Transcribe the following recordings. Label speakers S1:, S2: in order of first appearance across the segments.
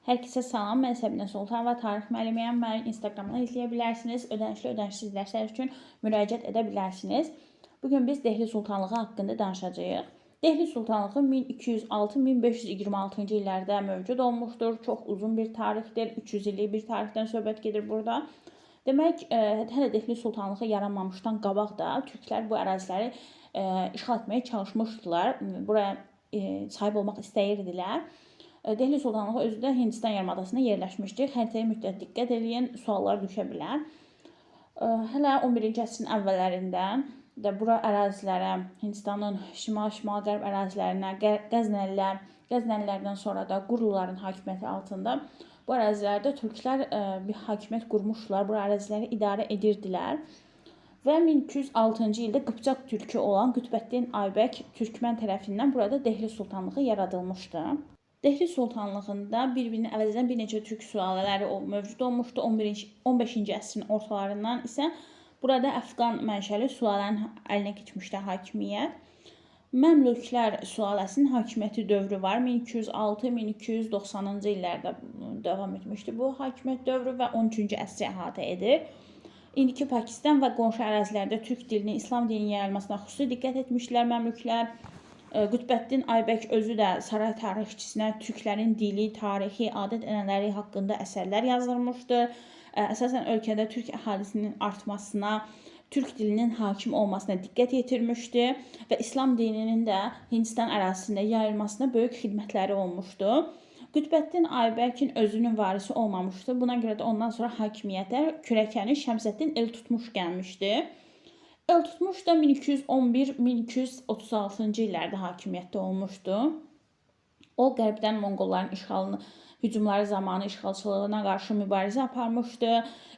S1: Herkese salam, mən Səbinə Sultan və Tarix müəllimiyəm. Məni Instagramdan izləyə bilərsiniz. Ödənişli ödənişsiz dərslər üçün müraciət edə bilərsiniz. Bugün biz Dehli Sultanlığı haqqında danışacağıq. Dehli Sultanlığı 1206-1526-cı illərdə mövcud olmuşdur. Çox uzun bir tarixdir. 300 illik bir tarixdən söhbət gedir burada. Demək, hələ Dehli Sultanlığı yaranmamışdan qabaq da türklər bu əraziləri işğal etməyə çalışmışdılar. Buraya sahib olmaq istəyirdilər. Dehli Sultanlığı özü də Hindistan yarımadasında yerləşmişdir. Xəritəyə mütləq diqqət edin, suallar düşə bilər. Hələ 11-ci əsrin əvvəllərindən də bura ərazilərə, Hindistanın şimal qərb ərazilərinə Qəznəlilər, sonra da Qurluların hakimiyyəti altında bu ərazilərdə türklər bir hakimiyyət qurmuşdular. Bu əraziləri idarə edirdilər. Və 1206-cı ildə Qıpçaq türkü olan Qütbəddin Aybək Türkmən tərəfindən burada Dehli Sultanlığı yaradılmışdı. Dehli Sultanlığında bir-birini əvəz edən bir neçə türk sülalələri mövcud olmuşdu. 15-ci əsrin ortalarından isə burada Əfqan mənşəli sülalənin əlinə keçmişdi hakimiyyət. Məmlüklər sülaləsinin hakimiyyəti dövrü var. 1206-1290-cı illərdə davam etmişdi bu hakimiyyət dövrü və 13-cü əsri əhatə edir. İndiki Pakistan və qonşu ərazilərdə türk dilinin, İslam dilinin yayılmasına xüsusi diqqət etmişdilər məmlüklər. Qütbəddin Aybək özü də saray tarixçisinə türklərin dili, tarixi, adət-ənənələri haqqında əsərlər yazılmışdı. Əsasən ölkədə türk əhalisinin artmasına, türk dilinin hakim olmasına diqqət yetirmişdi və İslam dininin də Hindistan ərazisində yayılmasına böyük xidmətləri olmuşdu. Qütbəddin Aybəkin özünün varisi olmamışdı. Buna görə də ondan sonra hakimiyyətə kürəkəni Şəmsəddin Eltutmuş gəlmişdi. Eltutmuş da 1211-1236-cı illərdə hakimiyyətdə olmuşdu. O, qərbdən Monqolların hücumları zamanı işğalçılığına qarşı mübarizə aparmışdı.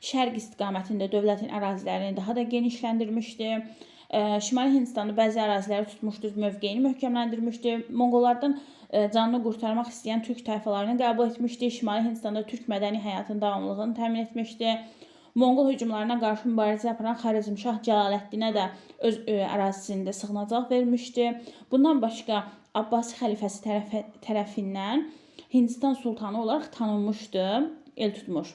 S1: Şərq istiqamətində dövlətin ərazilərini daha da genişləndirmişdi. Şimali Hindistanı bəzi əraziləri tutmuşdu, mövqeyini möhkəmləndirmişdi. Monqollardan canını qurtarmaq istəyən türk tayfalarını qəbul etmişdi. Şimali Hindistanda türk mədəni həyatının davamlılığını təmin etmişdi. Monqol hücumlarına qarşı mübarizə aparan Xarəzmşah Cəlaləddinə də öz ərazisində sığınacaq vermişdi. Bundan başqa Abbasi xəlifəsi tərəfindən Hindistan sultanı olaraq tanınmışdı Eltutmuş.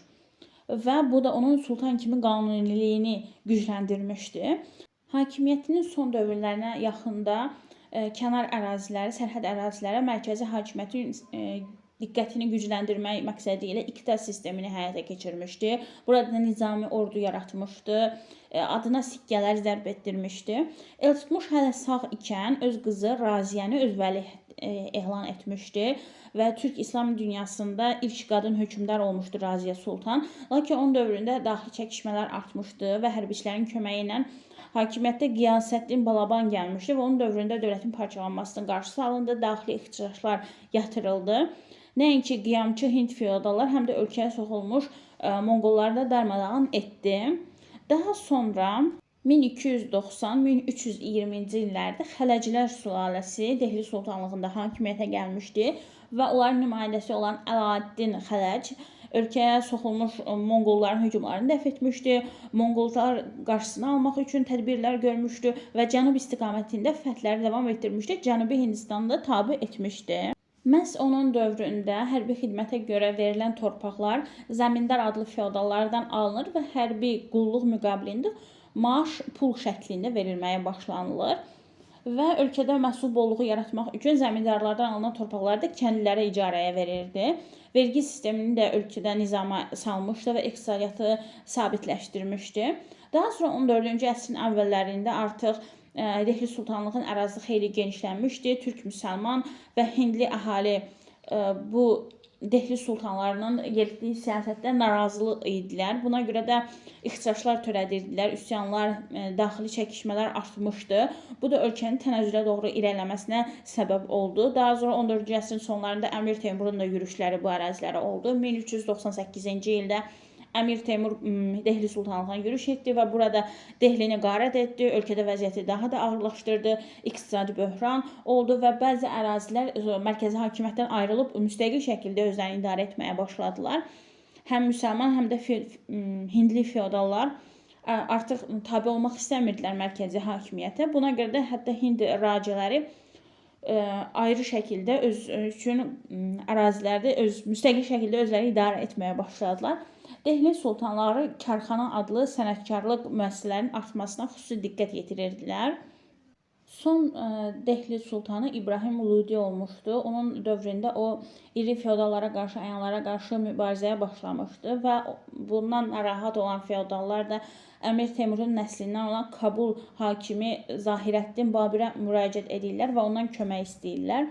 S1: Və bu da onun sultan kimi qanuniliyini gücləndirmişdi. Hakimiyyətinin son dövrlərinə yaxında kənar əraziləri, sərhəd ərazilərə mərkəzi hakimiyyətin diqqətini gücləndirmək məqsədi ilə iqta sistemini həyata keçirmişdi. Burada nizami ordu yaratmışdı. Adına sikkələr zərb etdirmişdi. Eltutmuş hələ sağ ikən öz qızı Raziyəni öz vəli elan etmişdi və Türk İslam dünyasında ilk qadın hökmdar olmuşdu Raziyə Sultan. Lakin onun dövründə daxili çəkişmələr artmışdı və hərbiçilərin köməyi ilə hakimiyyətdə Qiyasəddin Balaban gəlmişdi və onun dövründə dövlətin parçalanmasının qarşısı alındı, daxili ixtişaşlar yatırıldı. Nəinki qiyamçı Hind feodallar, həm də ölkəyə soxulmuş Monqolları da darmadağın etdi. Daha sonra 1290-1320-ci illərdə Xələcilər sülaləsi Dehli Sultanlığında hakimiyyətə gəlmişdi və onların nümayəndəsi olan Əlaəddin Xələc ölkəyə soxulmuş Monqolların hücumlarını dəf etmişdi. Monqollar qarşısını almaq üçün tədbirlər görmüşdü və cənub istiqamətində fəthləri davam etdirmişdi. Cənubi Hindistanı da tabe etmişdi. Məhz onun dövründə hərbi xidmətə görə verilən torpaqlar zəmindar adlı feodallardan alınır və hərbi qulluq müqabilində maaş pul şəklində verilməyə başlanılır. Və ölkədə məhsul bolluğu yaratmaq üçün zəmindarlardan alınan torpaqları da kəndlilərə icarəyə verirdi. Vergi sistemini də ölkədə nizama salmışdı və iqtisadiyyatı sabitləşdirmişdi. Daha sonra 14-cü əsrin əvvəllərində artıq Dehli Sultanlığın ərazisi xeyli genişlənmişdi. Türk, müsəlman və hindli əhali bu Dehli sultanlarının yeritdiyi siyasətdən narazı idilər. Buna görə də ixtişaşlar törədirdilər, üsyanlar, daxili çəkişmələr artmışdı. Bu da ölkənin tənəzzülə doğru irəliləməsinə səbəb oldu. Daha sonra 14-cü əsrin sonlarında Əmir Teymurun da yürüşləri bu ərazilərə oldu. 1398-ci ildə Əmir Teymur Dehli Sultanlığına yürüş etdi və burada Dehlini qarət etdi. Ölkədə vəziyyəti daha da ağırlaşdırdı. İqtisadi böhran oldu və bəzi ərazilər mərkəzi hakimiyyətdən ayrılıb müstəqil şəkildə özlərini idarə etməyə başladılar. Həm müsəlman, həm də hindli feodallar artıq tabe olmaq istəmirdilər mərkəzi hakimiyyətə. Buna görə də hətta Hind racələri ayrı şəkildə öz üçün ərazilərdə müstəqil şəkildə özləri idarə etməyə başladılar. Dehli sultanları karxana adlı sənətkarlıq müəssisələrinin artmasına xüsusi diqqət yetirirdilər. Son Dehli sultanı İbrahim Uludi olmuşdu. Onun dövründə o iri feodallara qarşı, əyanlara qarşı mübarizəyə başlamışdı və bundan narahat olan feodallar da Əmir Teymurun nəslindən olan Kabul hakimi Zahirəddin Babirə müraciət edirlər və ondan kömək istəyirlər.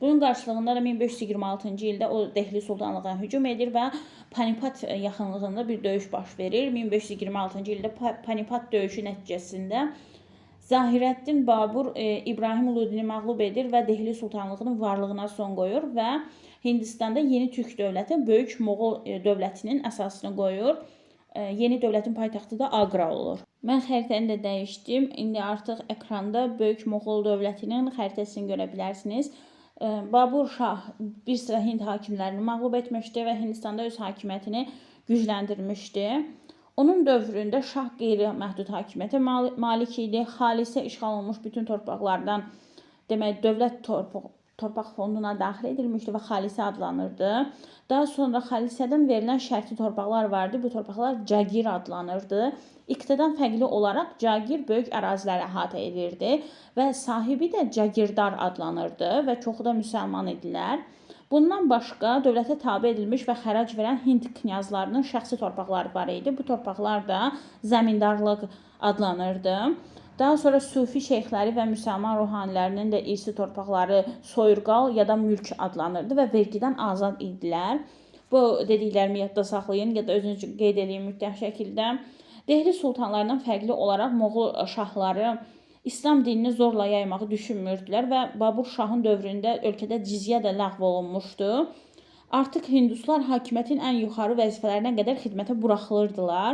S1: Bunun qarşılığında da 1526-cı ildə o Dehli sultanlığına hücum edir və Panipat yaxınlığında bir döyüş baş verir. 1526-cı ildə Panipat döyüşü nəticəsində Zahirəddin Babur İbrahim Uludini məğlub edir və Dehli sultanlığının varlığına son qoyur və Hindistanda yeni türk dövləti Böyük Moğol dövlətinin əsasını qoyur. Yeni dövlətin paytaxtı da Agra olur. Mən xəritəni də dəyişdim. İndi artıq ekranda Böyük Moğol dövlətinin xəritəsini görə bilərsiniz. Babur Şah bir sıra Hind hakimlərini məğlub etmişdi və Hindistanda öz hakimiyyətini gücləndirmişdi. Onun dövründə şah qeyri-məhdud hakimiyyətə malik idi. Xalisə işğal olunmuş bütün torpaqlardan demək dövlət torpaq fonduna daxil edilmişdi və xalisə adlanırdı. Daha sonra xalisədən verilən şərti torpaqlar vardı. Bu torpaqlar Cagir adlanırdı. İqtidadan fərqli olaraq Cagir böyük əraziləri əhatə edirdi və sahibi də Cagirdar adlanırdı və çoxu da müsəlman idilər. Bundan başqa dövlətə tabe edilmiş və xərac verən Hind knyazlarının şəxsi torpaqları var idi. Bu torpaqlar da zəmindarlıq adlanırdı. Daha sonra Sufi şeyxləri və müsəlman ruhanilərinin də irsi torpaqları soyurqal ya da mülk adlanırdı və vergidən azad idilər. Bu dediklərimi yadda saxlayın ya da özünüz qeyd edin mütləq şəkildə. Dehli sultanlarından fərqli olaraq Moğol şahları İslam dinini zorla yaymağı düşünmürdülər və Babur Şahın dövründə ölkədə cizyə də ləğv olunmuşdu. Artıq Hinduslar hakimiyyətin ən yuxarı vəzifələrinə qədər xidmətə buraxılırdılar.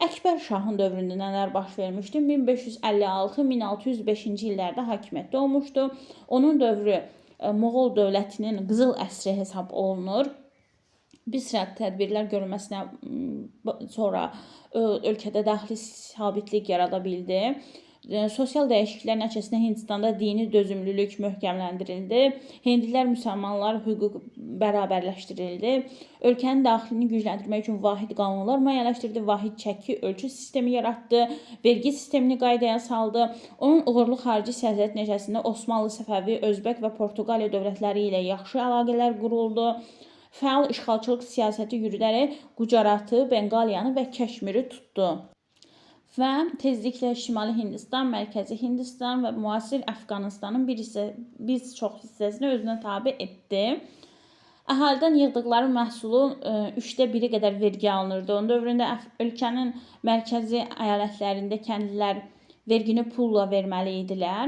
S1: Əkbər Şahın dövründə nələr baş vermişdi? 1556-1605-ci illərdə hakimiyyətdə olmuşdu. Onun dövrü Moğol dövlətinin qızıl əsri hesab olunur. Bir sıra tədbirlər görülməsinə sonra ölkədə daxili sabitlik yarada bildi. Sosial dəyişikliklər nəticəsində Hindistanda dini dözümlülük möhkəmləndirildi. Hindlilər, müsəlmanlar hüquq bərabərləşdirildi. Ölkənin daxilini gücləndirmək üçün vahid qanunlar müəyyənləşdirdi, vahid çəki ölçü sistemi yaratdı, vergi sistemini qaydaya saldı. Onun uğurlu xarici siyasət nəticəsində Osmanlı, Səfəvi, Özbək və Portuqaliya dövlətləri ilə yaxşı əlaqələr quruldu. Fəal işğalçılıq siyasəti yürüdərək Gujaratı, Benqaliyanı və Kəşmiri tutdu. Və tezliklə Şimali Hindistan, Mərkəzi Hindistan və müasir Əfqanistanın bir çox hissəsini özünə tabe etdi. Əhalidən yığdıqları məhsulun 1/3 qədər vergi alınırdı. Onun dövründə ölkənin mərkəzi əyalətlərində kəndlilər vergini pulla verməli idilər.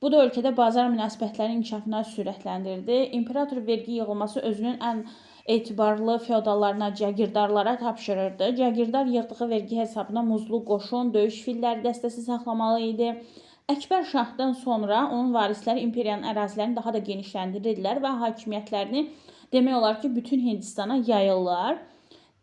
S1: Bu da ölkədə bazar münasibətlərinin inkişafına sürətləndirdi. İmperator vergi yığılması özünün ən etibarlı feodallarına, Cagirdarlara tapşırırdı. Cagirdar yığdığı vergi hesabına muzlu qoşun, döyüş filləri dəstəsi saxlamalı idi. Əkbər Şahdan sonra onun varisləri imperiyanın ərazilərini daha da genişləndirdilər və hakimiyyətlərini demək olar ki, bütün Hindistana yayırlar.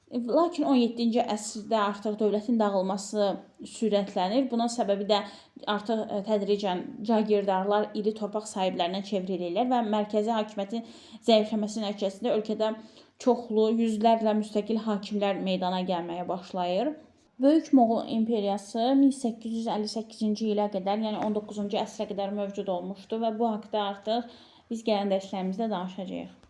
S1: Lakin 17-ci əsrdə artıq dövlətin dağılması sürətlənir. Bunun səbəbi də artıq tədricən Cagirdarlar iri torpaq sahiblərinə çevrilirlər və mərkəzi hakimiyyətin zəifləməsi nəticəsində ölkədə çoxlu, yüzlərlə müstəqil hakimlər meydana gəlməyə başlayır. Böyük Moğol imperiyası 1858-ci ilə qədər, yəni 19-cu əsrə qədər mövcud olmuşdu və bu haqda artıq biz gələn dərslərimizdə danışacağıq.